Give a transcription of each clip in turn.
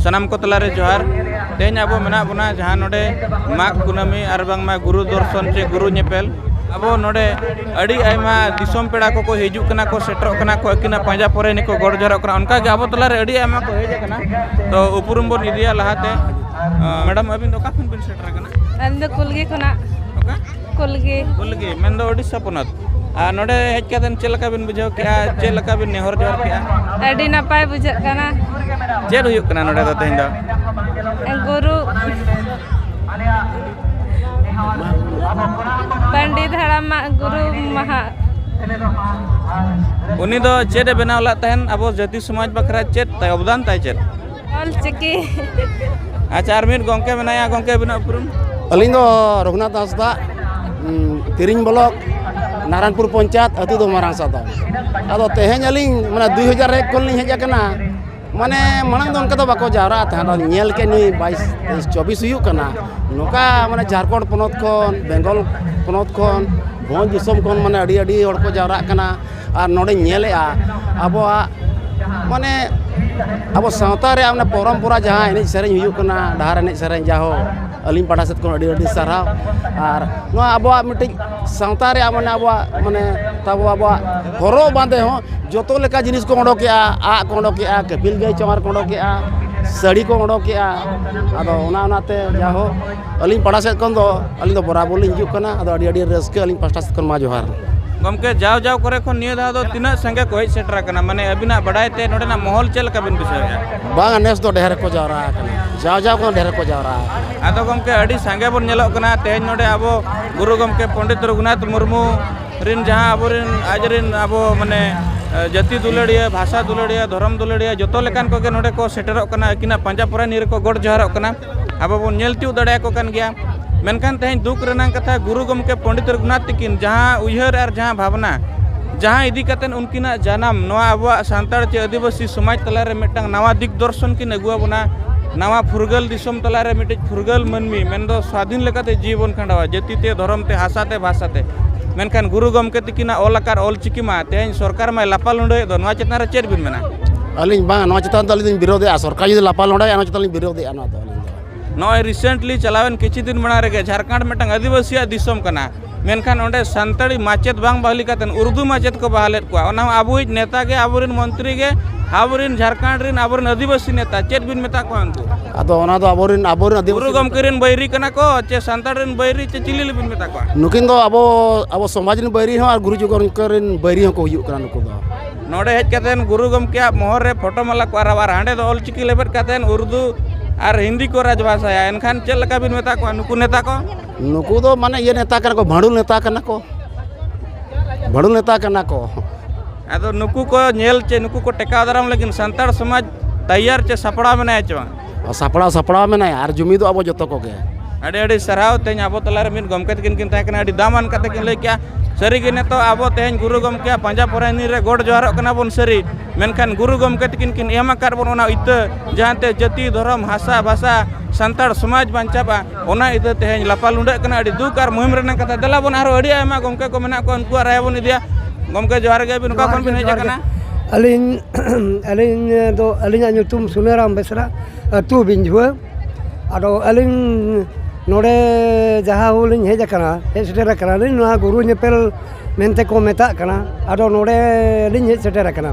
सनाम को तलारे जोहार तेज अब मेना बना जहाँ नोडे माग कुनामी और बांगमा गुरु दर्शन से गुरु नेपेल अब नोडे अड़ी आयमा दिसोम पेड़ा को हिजू कना को सेटरो कना को अकिना पांजा परे निको गड़ जरो कना उनका के अब तलारे अड़ी आयमा को हेज कना तो उपरुम बोन इदिया लहाते मैडम अबिन दो काफिन बिन सेटर कना अबिन दो कुलगी कना ओका कुलगी मेन दो ओडिशा पोनत आ नोडे हेज कादेन चेलका बिन बुझाव के चेलका बिन नेहर जोर के अड़ी नपाय बुझा कना चेर हुयुक कना नोडे दो तेन दो गुरु पंडित हड़ाम गुरु महा उनी दो चेड बनाव ला तहन अब जाति समाज बखरा चेड तय अवदान तय चेड ऑल चिकी अच्छा आरमिन गोंके बनाया गोंके बिना उपरुम अलिंग दो रघुनाथ हांसदा तिरिंग ब्लॉक नारायणपुर पंचायत अतु दो मारांग सादा अदो तेहें अलिंग माने 2001 कोल हेज कना माने मांग दो उनका तो बाको जावरा था नेल के नी 22 24 हुयुक कना नोका माने झारखंड पोनोत खन बेंगल पोनोत खन भोज दिसोम खन माने अड़ी अड़ी हड़ को जावरा कना और नोडे नेलेआ अबोआ माने अब सावता रे आमने परम्परा जहाँ एने सेरें हुयुक कना डहार एने सेरें जाहो अलिंग पाड़ा सेत को अड़ी अड़ी साराव और नो अबोआ मिटिज सावता रे माने अबोआ माने तब अबोआ हरो बांधे हो जोतो लेका जिनिस को ओडोकेआ आ को ओडोकेआ कपिल गई चमार को ओडोकेआ साड़ी को ओडोकेआ अदो ओना ओनाते जाहो अलिंग पाड़ा सेत कोन दो अलिंग दो बराबर लिंग हिजुक कना अदो अड़ी अड़ी रस्के अलिंग पास्टा सेत कोन मा जोहार गमके जाव जाव करे खन निया दा दो तिना संगे को हेज सेटर कना माने अबिना बडाय ते नोडेना माहौल चेल का बिन बिसया बांग नेस दो ढेर को जावरा कना जाव जाव को ढेर को जावरा आदो गमके अड़ी संगे बोन नेलो कना तेज नोडे अबो गुरु गमके पंडित रघुनाथ मुर्मू रिन जहाँ अबोरिन आजरिन अबो माने जाति दुलड़िया भाषा दुलड़िया धर्म दुलड़िया जोतो लेकान को के नोडे को सेटरो कना अकिना पांजा परा निर को गड़ जोहारो कना अब बोन नेल तिउ दड़े को कन गया मेनखान तेज दुख रेना कथा गुरु गमके पंडित रघुनाथ तकिन जहाँ उयहर और जहाँ भावना जहाँ इदी कतेन उनकिना जानम नवा आबो सांताड़ चे आदिवासी समाज तलारे मिटंग नवा दिग्दर्शन किन अगुआ बना नवा फुरगल दिसम तलारे मिटिज फुरगल मनमी मेनदो स्वाधीन लेकाते जीवन खंडावा जातिते धर्मते हासाते भाषाते मेनखान गुरु गमके तकिना ऑलकार ऑल चिकी मा तेज सरकार मा लापा लुंडे दो नवा चेतना रे चेर बिन मेना अलिंग बांग नवा चेतान तो अलिंग विरोधे सरकार जुदी लापा लुंडे नवा चेतान विरोधे ना तो नॉय रिसेंटली चलावन किछि दिन बना रे झारखंड मिटंग आदिवासी दिसम कना मेनखान ओंडे संताड़ी माचेत बांग बहाली कातन उर्दू माचेत को बहालेत को ओना आबुई नेता के आबुरिन मंत्री के आबुरिन झारखंड रिन आबुरिन आदिवासी नेता चेत बिन मेता को उनको अदो ओना दो आबुरिन आदिवासी गुरु गमकिरिन बैरी कना को चे संताड़िन बैरी चे चिलिल बिन मेता को नुकिन दो अबो समाज रिन बैरी हो और गुरु जुगरिन बैरी हो को हुयुक कना नुको दो नोडे हेज कातन गुरु गमके मोहर रे फोटो माला को आरावार हांडे दो ऑल चिकी लेबेट कातन उर्दू और हिंदी को राजभाषा एनखान चल लगा बिन मेता को नुकु दो माने ये नेता कना को भाड़ू नेता कना को भाड़ू नेता कना को अदो नुकु को नेल चे नुकु को टेका दाराम लेकिन संताड़ समाज तैयार चे सपड़ा में चे सपड़ा में यार जुमी दो अब जतो को के अड़ी अड़ी सराव तेज अब तलारे मिन गमके तकिन किन ताकना अड़ी दामान कते किन लई क्या सरी गे नेतो अब तेज गुरु गमके पांजा परानी रे गोड़ जोहारो कना बोन सरी मेनखान गुरु गमके तकिन किन एमा कार बोन ओना इत जहाँते जाति धर्म भाषा भाषा संताड़ समाज बांचाबा ओना इत तेज लापा लुंडे कना अड़ी दुख और मुहिम रेना कथा दला बोन आरो अड़ी आयमा गमके को मेना को उनको राय बोन इदिया गमके जोहार गे बिन का कोन बिन हेज कना अलिंग दो अलिंग nyutum सुनेराम बेसरा तू बिंजुआ अदो अलिंग नोडे जहाँ होलिंग हेज कना हेज सेटर कना लिंग ना गुरु नेपेल मेंते को मेता कना अदो नोडे लिंग हेज सेटर कना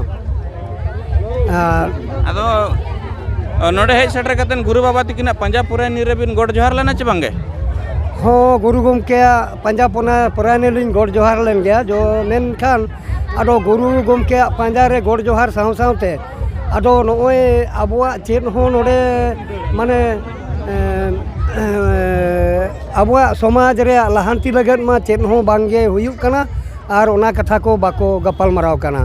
अदो नोडे हेज सेटर कतन गुरु बाबा तकिना पांजा पुरानी रे बिन गोड़ जोहार लेना चे बांगे हो गुरु गमके पांजा पुरानी लिंग गोड़ जोहार लेन गया जो मेनखान अदो गुरु गमके पांजा रे गोड़ जोहार साव सावते अदो नोय आबुआ चेत हो नोडे माने आबुआ समाज रे लहांती लगत मा चेत हो बांगे हुयुक कना और ओना कथा को बाको गपाल मराव कना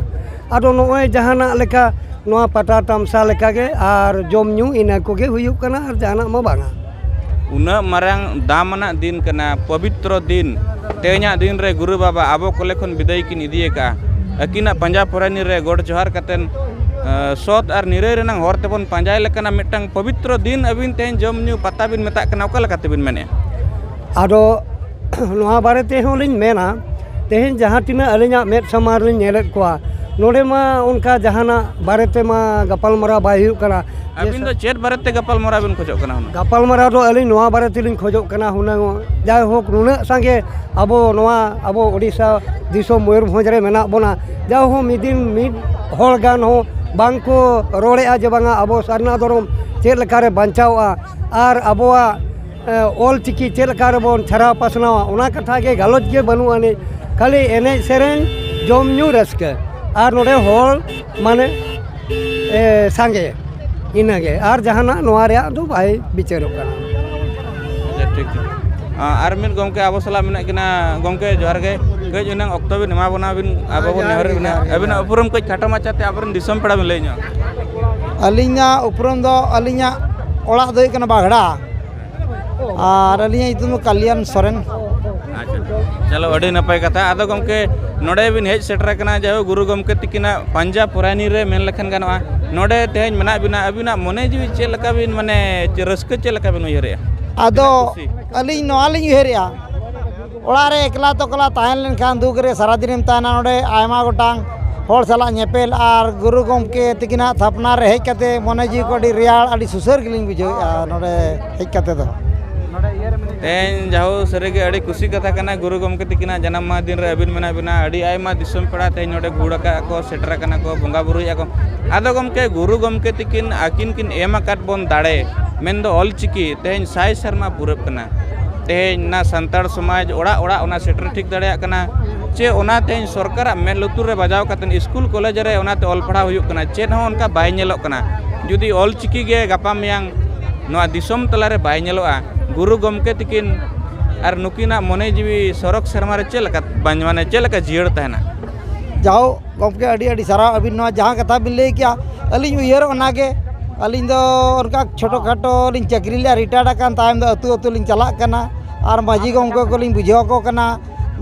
अदो नोय जहाना लेका नोआ पटा तमसा लेका गे और जम न्यू इना को गे हुयुक कना और जहाना मा बांगा उना मारांग दामना दिन कना पवित्र दिन तेजा दिन रे गुरु बाबा आबो कोले खन विदाई किन इदिए का अकिना पांजा पुरानी रे गोड़ जोहार कतन सौत और निरे रेनांग हर तेबन पांजाय लेकना मिटंग पवित्र दिन अबिन तेन जम न्यू पता बिन मेता कना ओका लेका तेबिन मेने आदो नोआ बारे ते होलिन मेना तेहन जहाँ तिना अलिना मेद समार लिन नेलेत कोआ नोडे मा उनका जहाना बारेते मा गपालमाराव बाय हुयुग कना अबिन दो चेत बारे ते गपालमाराव बिन खोजोग कना हुना गपालमाराव दो अली नोआ बारेते लिंग खोजोग कना हुना जाय होक नुना संगे अबो नोआ अबो ओडिशा दिसो मयूरभंज रे मेना बोना जाय हो मिदिन मिद हर गान हो बांको रोड़ेआ जे बांगा अबो सारना धर्म चेद लेकारे बांचावा आर अबोआ ऑल चिकी चेद लेकारे बोन छारा पासनावा उना कथा के गालोज के बनुआ ने खाली एने सेरेन जम न्यू रस्के आर नोडे होल माने सांगे इनागे आर जहाना नोआ रे दो भाई बिचारो कना ठीक आर मिन गमके आबो सला मेना किना गमके जोहार गे कई उनां अक्तो बिन एमा बना बिन आबो बन नेहर बिना अबिन उपरम कई खाटा माचाते आबरन दिसम पेड़ा बिन लैनो अलिंगा उपरम दो अलिंगा ओड़ा दो कना बागड़ा और अलिंगा इतुम कल्याण सोरेन अच्छा चलो अड़ी नपाय कथा आदो गमके नोडे बिन हेज सेटर कना जाहो गुरु गमके तिकिना पंजा पुरानी रे मेन लखन गानवा नोडे तेज मेना बिना अबिना मने जीवी चे लका बिन माने रस्क चे लका बिन उयहरे आदो अलिंग नो अलिंग उयहरेया ओड़ा रे एकला तो कला ताहन लेन खान दुग रे सारा दिन ताना नोडे आयमा गोटांग होर सला नेपेल आर गुरु गमके तिकिना थापना रे हेज कते मने जीव को अडी रियाल अडी सुसर गिलिंग बुझोया नोडे हेज कते दो तेज जाहो सरेगे अड़ी खुशी कथा कना गुरु गमके तिकिना जन्म मा दिन रे अबिन मेना बिना अड़ी आयमा दिसम पेड़ा तेज नोडे गुड़का को सेटर कना को बंगा बुरुया को आदो गमके गुरु गमके तिकिन आकिन किन एम आकाद बोन दाड़े मेन दो ऑल चिकी तेज साय शर्मा पूरब कना तेज ना संताड़ समाज ओड़ा ओड़ा ओना सेटर ठीक दाड़ेया कना चे ओना तेज सरकार मेन लुतुर रे बजाव कतन स्कूल कॉलेज रे ओनाते ऑल पढ़ा हुयुग कना चेद हो उनका बाय नेलोग कना जुदी ऑल चिकी गे गापा मियांग नोआ दिसम तलारे बाय नेलोआ गुरु गमके तिकिन और नुकिना मने जीवी सरक शर्मा रे चेलका माने चेलका जियड़ तहना जाओ गमके अडी अडी सारा अबिन नो जहां कथा बिन लई किया अलिंग उयहर ओनागे अलिंग दो उनका छोटो खाटो लिंग चाकरी ले रिटायर्ड अकान तायम दो अतु अतु लिंग चला कना और माजी गमके को लिंग बुझाव को कना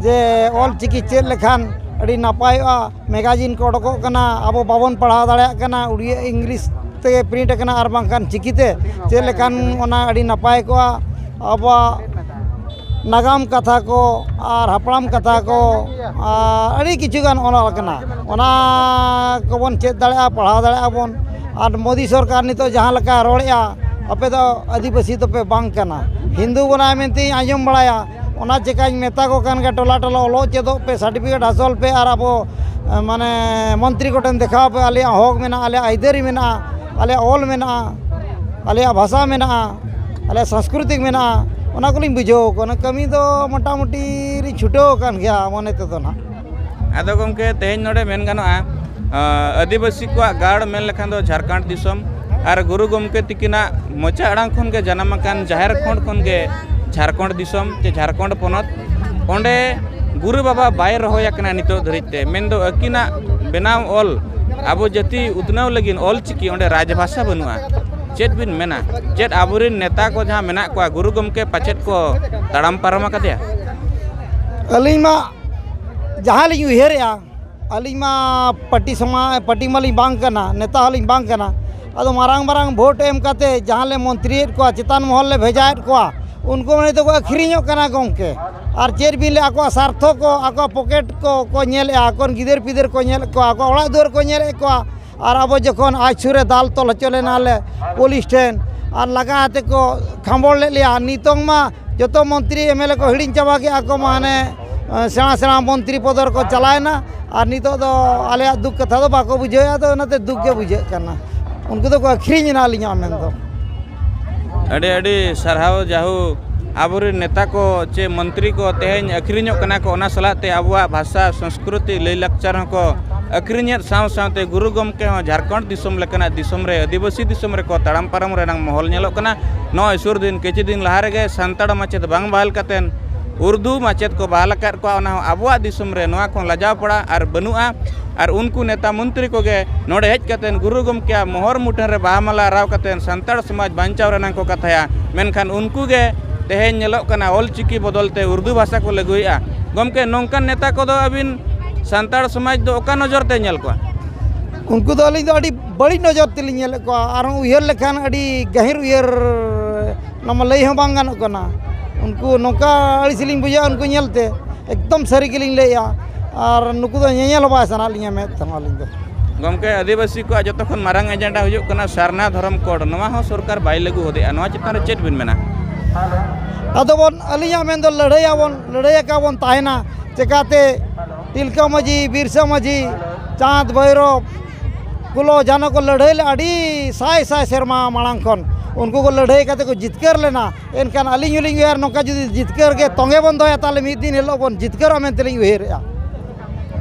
जे ऑल चिकी चेद लेखान अडी नापायआ मैगजीन को उडको कना अबो बाबन पढ़ाव दाड़ेया कना उड़िया इंग्लिश ते प्रिंट कना और बांकान चिकीते चेद लेखान ओना अडी नापाय को अब नागाम कथा को और हपड़ाम कथा को अड़ी किचुगान ओना कोबन चेद दाड़ेया पढ़ाव दाड़ेया बोन और मोदी सरकार नितो जहाँ लका रोड़ेया अपे दो आदिवासी तो पे बांग कना हिंदू बना मेनती आंजम बड़ाया ओना चिकाñ मेता को कान के टोला टोला ओलो चेदो पे सर्टिफिकेट हासिल पे और अब माने मंत्री कोटन देखाव पे आले हक मेना आले आइदरी मेना आले ऑल मेना आले भाषा मेना आले सांस्कृतिक मेना ओना कोलिंग बुझो कोना कमी दो मोटामुटी री छुटो कान गया मने ते दो ना आदो गमके तेज नोडे मेन गानोआ आदिवासी को गाड़ मेन लेखान दो झारखंड दिसम और गुरु गमके तिकिना मोचा अड़ांग खन के जन्म अकान जाहिर खंड खन के झारखंड दिसम चे झारखंड पोनत ओंडे गुरु बाबा बाय रहोया कना नितो धरिते मेन दो अकिना बेनाव ऑल आबो जति उतनाव लगिन ऑल चिकी ओंडे राजभाषा बनुआ चेद बिन मेना चेद आबुरिन नेता को जहाँ मेना को गुरु गमके पचेद को तड़ाम पारमा कदया अलिमा जहाँ लिंग उयहरेया अलिमा पट्टी समाज पट्टी मालिंग बांग कना नेता हलिंग बांग कना अदो मारांग मारांग वोट एम कते जहाँ ले मंत्री को चितान महल ले भेजाएद को उनको मने तो को अखरिñो कना गमके और चेर बिन ले आको सार्थो को आको पॉकेट को नेल आको गिदर पिदर को नेल को आको ओड़ा दुआर को नेल को और अब जखन आज सुरे दाल तोल चले नाले पुलिस ठेन और लगाते को खाम्बड़ ले लिया नितोंग मा जो मंत्री एमएलए को हिड़िंग चाबा के आको माने सेना सेना मंत्री पदर को चलायना और नितो दो आले दुख कथा दो बाको बुझेया तो नाते दुख के बुझे करना उनको तो को अखरिñना लिया मेन दो अड़े अड़े सरहाव जाहू आबुरी नेता को चे मंत्री को तेज अखरिñो कना को ओना सलाते आबुआ भाषा संस्कृति लई लाक्चर को अखरिñेत साव सावते गुरु गमके हो झारखंड दिसम लेकना दिसम रे आदिवासी दिसम रे को तड़ाम पारम रे नंग महल नेलो कना नो सुर दिन किछि दिन लहा रे संताड़ माचेत बांग बहाल कतेन उर्दू माचेत को बहाल कर को ओना आबुआ दिसम रे नोआ को लजाव पड़ा और बनुआ और उनको नेता मंत्री को गे नोडे हेज कतेन गुरु गमके मोहर मुठन रे बाहामाला राव कतेन संताड़ समाज बांचाव रेना को कथाया मेनखान उनको गे तेहेज नेलो कना ऑल चिकी बदलते उर्दू भाषा को लगुया गमके नौकान नेता को दो अबिन संताड़ समाज दो ओका नजर ते नेल को उनको तो अली दो अड़ी बड़ी नजर तेली नेल को और उयहर लेखान अड़ी गहिर उयहर नम लई हो बांग गानो कना उनको नौका अड़ी सिलिंग बुझा उनको नेलते एकदम सारी गिलिंग लेया और नुकु दो ñeñel बाय सना लिया में तमालिंग दो गमके आदिवासी को जो तखन मारंग एजेंडा हुजुक कना सारना धर्म कोड नवा हो सरकार बाय लागू होदेआ नवा चितान रे चेत बिन मेना अदो बोन अलिया में दो लड़ाई का बोन ताहेना चिकाते तिलका माझी बिरसा माझी चाँद भैरव कुलो जानो को लड़ाई अड़ी साय साय शर्मा मांग खन उनको को लड़ाई करते को जितकर लेना इनकान अलिंग उलिंग यार नौका जुदी जितकर के तोंगे बंद होया ताले मिद दिन हेलो बोन जितकर हमें तेलिंग वेर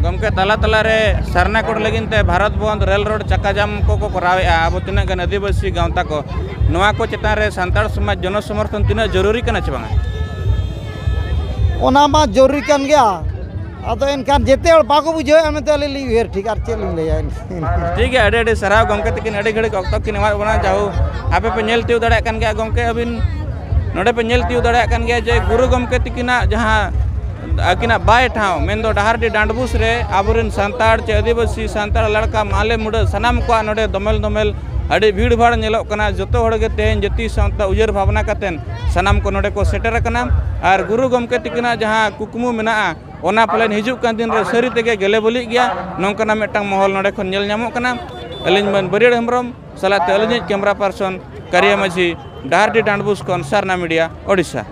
गमके तला तला रे सरना कोड लगिन ते भारत बंद रेल रोड चक्का जाम को करावेआ अब तिना गन आदिवासी गांवता को नवा को चितान रे सांताड़ समाज जन समर्थन तिना जरूरी कना चे बांगा ओना मा जरूरी कन गया अदो इनकान जेते और बाको बुझे हमें तेले ली वेर ठीक आर चेलिंग ले ठीक है अडे सराव गमके तकिन अडे घड़ी ऑक्तो किन एमा बना जाओ आपे पे नेल तिउ दड़े कन गया गमके अबिन नोडे पे नेल तिउ दड़े कन गया जे गुरु गमके तकिना जहां अकिना बाय ठाव मेन दो डहारडी डांडबुस रे आबुरिन सांताड़ चे आदिवासी सांताड़ लड़का माले मुडा सनाम को नोडे दमेल दमेल अड़ी भीड़ भाड़ नेलो कना जतो हड़गे तेन जति सावता उजर भावना कतेन सनाम को नोडे को सेटर कना और गुरु गमके तकिना जहां कुकमु मेना ओना पलेन हिजुक कान दिन रे सरी तेगे गेले बोली गया नोंकना मेटांग महल नोडे खन नेल ᱧᱟᱢᱚᱜ कना अलिन मन बरियड़ हेम्ब्रम सलाते अलिन कैमरा पर्सन करिया माझी डहारडी डांडबुस खन सारना मीडिया ओडिशा।